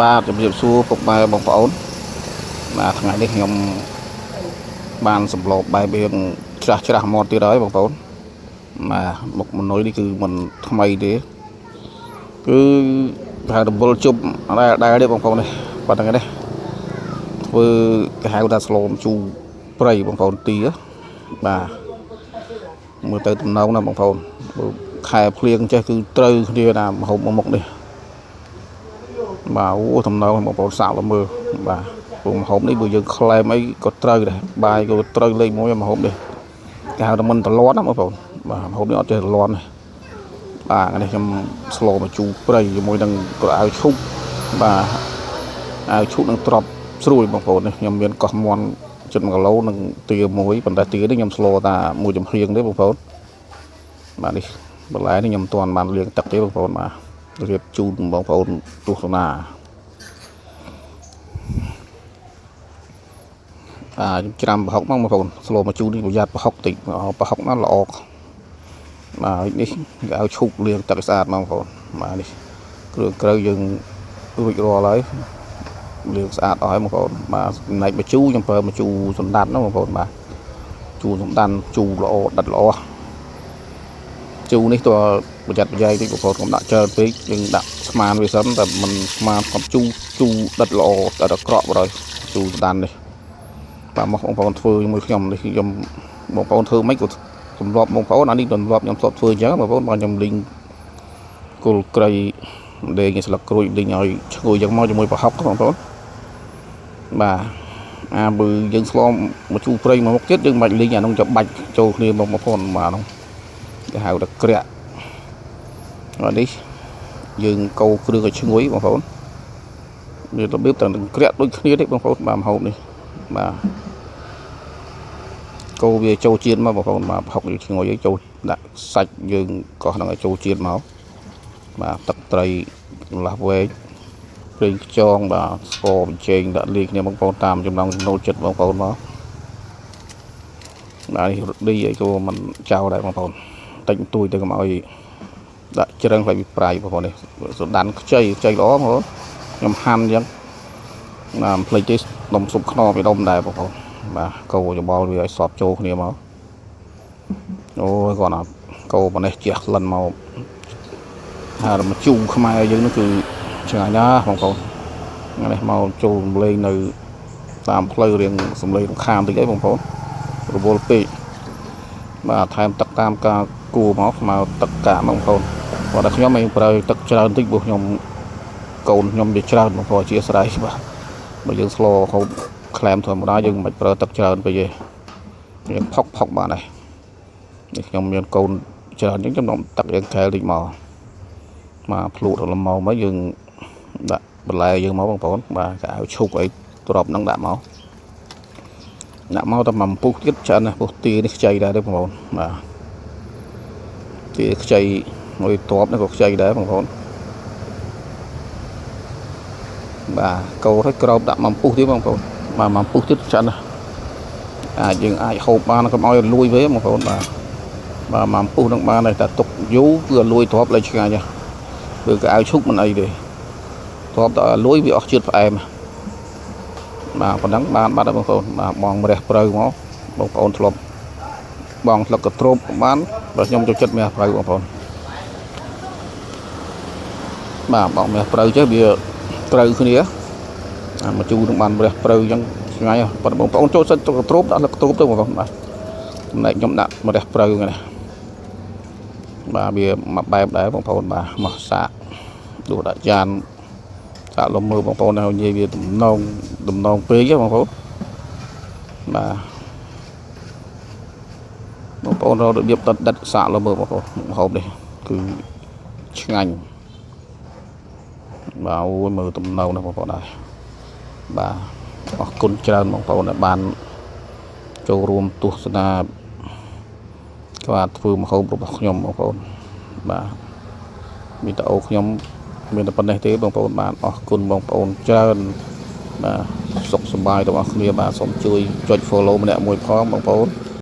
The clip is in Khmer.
បាទជំរាបសួរពុកម៉ែបងប្អូនបាទថ្ងៃនេះខ្ញុំបានសម្លបបែបរៀងច្រាស់មាត់ទៀតហើយបងប្អូនបាទមុខមនុយនេះគឺមិនថ្មីទេគឺហៅរវល់ជប់ដែរទេបងប្អូននេះប៉ុណ្្នឹងទេធ្វើគេហៅថាស្លមជូរព្រៃបងប្អូនទីបាទមើលទៅតំណងណាបងប្អូនខែភ្លៀងចេះគឺត្រូវគ្នាណាមហូបមុខនេះបាទអូតំណងបងប្អូនសាកមើលបាទពុំហូបនេះបើយើងខ្លែមអីក៏ត្រូវដែរបាយក៏ត្រូវលេខ1មកហូបនេះគេហៅថាមិនតលាន់ណាបងប្អូនបាទហូបនេះអត់ចេះតលាន់ទេបាទនេះខ្ញុំស្លមកជូរព្រៃជាមួយនឹងក្រអៅឈូកបាទអាវឈូកនឹងត្រប់ស្រួយបងប្អូននេះខ្ញុំមានកោះមន់ជិត1គីឡូនឹងទាមួយប៉ុន្តែទានេះខ្ញុំស្លតាមួយចំហៀងទេបងប្អូនបាទនេះបន្លែនេះខ្ញុំមិនទាន់បានលាងទឹកទេបងប្អូនបាទរៀបជូនបងប្អូនទស្សនាខ្ញុំច្រាំប្រហុកមកបងប្អូនស្លមកជូរនេះប្រយ័ត្នប្រហុកតិចប្រហុកណាល្អបាទនេះគេឲ្យឈូកលាងទឹកស្អាតបងប្អូនបាទនេះគ្រឿងក្រៅយើងរួចរាល់ហើយលាងស្អាតអស់ហើយបងប្អូនបាទចំណែកមកជូរខ្ញុំប្រើមកជូរសណ្ដាន់ណាបងប្អូនបាទជូរសណ្ដាន់ជូរល្អដិតល្អជូរនេះតើប្រយ័ត្នប្រយែងតិចបងប្អូនកុំដាក់ច្រើនពេកយើងដាក់ស្មានវាសិនតែមិនស្មានកុំជូរដិតល្អតែអាក្រក់បើហើយជូរសណ្ដាន់នេះបាទមកបងប្អូនធ្វើជាមួយខ្ញុំនេះខ្ញុំបងប្អូនធ្វើមិនក៏ទម្លាប់បងប្អូនអានេះទម្លាប់ខ្ញុំធ្លាប់ធ្វើអញ្ចឹងបងប្អូនបាទខ្ញុំលីងគល់ក្រៃលេងស្លឹកក្រូចលីងឲ្យឈ្ងុយយ៉ាងមកជាមួយប្រហុកបងប្អូនបាទបើយើងស្លមកជូរព្រៃមកមុខទៀតយើងមិនបាច់លីងអានោះចាំបាច់ចូលគ្នាបងប្អូនបាទនោះគេហៅថាក្រាក់នេះយើងកូរគ្រឿងឲ្យឈ្ងុយបងប្អូនវារបៀបតែក្រាក់ដូចគ្នាទេបងប្អូនបាទម្ហូបនេះបាទកូរវាចូលជាតិមកបងប្អូនបាទប្រហុកវាឈ្ងុយឲ្យចូលដាក់សាច់យើងកោះនឹងឲ្យចូលជាតិមកបាទទឹកត្រីកន្លះវែកប្រេងខ្យងបាទស្ករបញ្ចេងដាក់លាយគ្នាបងប្អូនតាមចំណង់ចំណូលចិត្តបងប្អូនមកបាទនេះរ៉ូឌីអីក៏មិនចោលដែរបងប្អូនតិចបន្តួចទៅកុំឲ្យដាក់ជ្រឹងផ្លែពីប្រៃបងប្អូននេះសណ្ដាន់ខ្ចីល្អបងប្អូនខ្ញុំហាន់អញ្ចឹងបាទផ្លេចទេដុំស៊ុបខ្នុរពីដុំដែរបងប្អូនបាទកូរច្បល់វាឲ្យសប់ចូលគ្នាមកអូយគាត់ណាកូរប៉ុណ្ណេះជះក្លិនមកហើយមកជូរខ្មែរយើងនោះគឺឆ្ងាញ់ណាស់បងប្អូននេះមកចូលរំលែងនៅតាមផ្លូវរៀងសំឡេងរំខានតិចអីបងប្អូនរវល់ពេកបាទថែមទឹកតាមការគួរមកទឹកកាកបងប្អូនគាត់តែខ្ញុំឯងប្រើទឹកច្រើនតិចព្រោះខ្ញុំកូនខ្ញុំវាច្រើនបងប្អូនអធិស្ឋានបាទបើយើងស្លហូបក្លែមធម្មតាយើងមិនប្រើទឹកច្រើនពេកទេយើងផុកបានហើយនេះខ្ញុំមានកូនច្រើនអញ្ចឹងខ្ញុំទឹកយើងកែលតិចមកភ្លក់រលម៉ោមកយើងដាក់បន្លែយើងមកបងប្អូនបាទកៅឈូកអីទ្របនឹងដាក់មកតែមកពុះទៀតច្រើនណាស់ពុះទានេះខ្ចីដែរទេបងប្អូនបាទទាខ្ចីមួយទ្របនេះក៏ខ្ចីដែរបងប្អូនបាទកូរឲ្យក្របដាក់មកពុះទៀតបងប្អូនបាទមកពុះទៀតច្រើនណាស់យើងអាចហូបបានកុំឲ្យលួយវិញបងប្អូនបាទមកពុះនឹងបានតែទុកយូរគឺលួយទ្របលេចឆ្ងាញ់គឺកៅឈុកមិនអីទេទ្របតលួយវាអស់ជាតិផ្អែមបាទប៉ុណ្ណឹងបានបាត់ហើយបងប្អូនបាទបងម្រះព្រៅមកបងប្អូនធ្លាប់បងស្លឹកកត្រូបបានបើខ្ញុំចូលចិត្តម្រះព្រៅបងប្អូនបាទបងម្រះព្រៅចេះវាត្រូវគ្នាមកជូរនឹងបានម្រះព្រៅអញ្ចឹងឆ្ងាញ់ប៉ុន្តែបងប្អូនចូលសិតកត្រូបដាក់ស្លឹកកត្រូបទៅបងប្អូនបាទចំណែកខ្ញុំដាក់ម្រះព្រៅហ្នឹងណាបាទវាមួយបែបដែរបងប្អូនបាទមកសាកដួសដាក់ចានសាកលំមើលបងប្អូនឲ្យនិយាយវាដំណងពេកទេបងប្អូនបាទបងប្អូនរករបៀបដិតសាកលំមើលបងប្អូនម្ហូបនេះគឺឆ្ងាញ់បាទអូយមើលដំណងណាបងប្អូនដែរបាទអរគុណច្រើនបងប្អូនដែលបានចូលរួមទស្សនាបាទធ្វើម្ហូបរបស់ខ្ញុំបងប្អូនបាទវីដេអូខ្ញុំមានតែប៉ុណ្ណេះទេបងប្អូនបាទអរគុណបងប្អូនច្រើនបាទសុខសប្បាយទាំងអស់គ្នាបាទសូមជួយចុច follow ម្នាក់មួយផងបងប្អូន